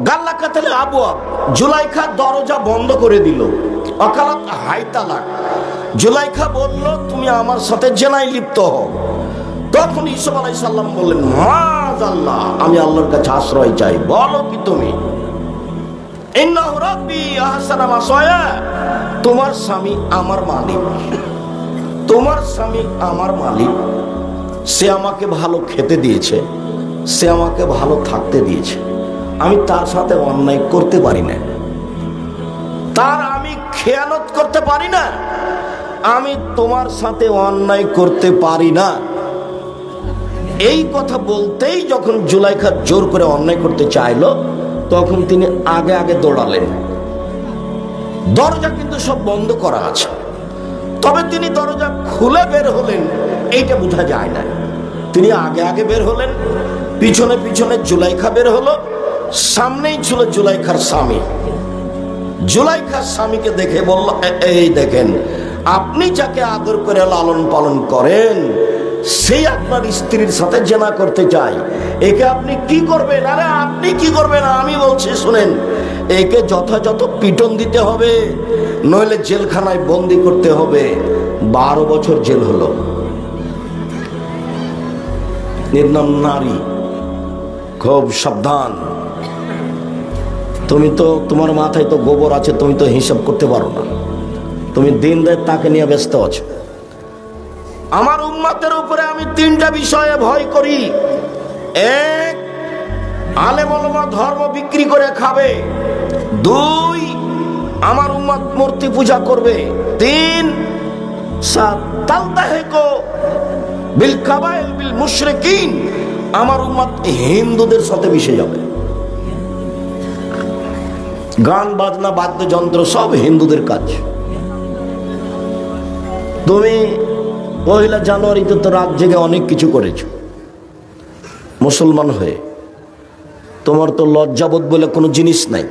গাল্লাকাতালে আবওয়াব, জুলাইখা দরজা বন্ধ করে দিল। অকালত হাই তালাক। জুলাইখা বলল, তুমি আমার সাথে জেনায় লিপ্ত হও। তখন ইউসুফ আলাইহিস সালাম বললেন, মাআযাল্লাহ, আমি আল্লাহর কাছে আশ্রয় চাই। বলো কি তুমি? ইন্নাহু রাব্বি আহসানা মাসায়া, তোমার স্বামী আমার মালিক, তোমার স্বামী আমার মালিক। সে আমাকে ভালো খেতে দিয়েছে, সে আমাকে ভালো থাকতে দিয়েছে, আমি তার সাথে অন্যায় করতে পারি না, তার আমি খেয়ানত করতে পারি না, আমি তোমার সাথে অন্যায় করতে পারি না। এই কথা বলতেই যখন জুলাইখা জোর করে অন্যায় করতে চাইলো, তখন তিনি আগে আগে দৌড়ালেন। দরজা কিন্তু সব বন্ধ করা আছে, তবে তিনি দরজা খুলে বের হলেন এইটা বোঝা যায় না। তিনি আগে আগে বের হলেন, পিছনে পিছনে জুলাইখা বের হলো। সামনেই ছিল জুলাইখার স্বামী। জুলাইখার স্বামীকে দেখে বলল, এই দেখেন, আপনি যাকে আদর করে লালন পালন করেন সেই আপনার স্ত্রীর সাথে জেনা করতে চাই, একে আপনি কি করবেন? আরে আপনি কি করবেন, আমি বলছি শুনেন, একে যথাযথ পিটন দিতে হবে, নইলে জেলখানায় বন্দি করতে হবে। 12 বছর জেল হলো। নির্নাম নারী, খুব সাবধান। তুমি তো, তোমার মাথায় তো গোবর আছে, তুমি তো হিসাব করতে পারো না, তুমি দিন রাত তাকে নিয়ে ব্যস্ত আছো। আমার উম্মতের উপরে আমি 3টা বিষয়ে ভয় করি। 1, আলেম ওলামা ধর্ম বিক্রি করে খাবে। 2, আমার উম্মত মূর্তি পূজা করবে। 3, তালতাহিকু বিল কাবাইল বিল মুশরিকিন, আমার উম্মত হিন্দুদের সাথে মিশে যাবে। গান বাজনা বাদ্যযন্ত্র সব হিন্দুদের কাজ। তুমি 1 জানুয়ারিতে তো রাত জেগে অনেক কিছু করেছ মুসলমান হয়ে, তোমার তো লজ্জাবোধ বলে কোনো জিনিস নাই।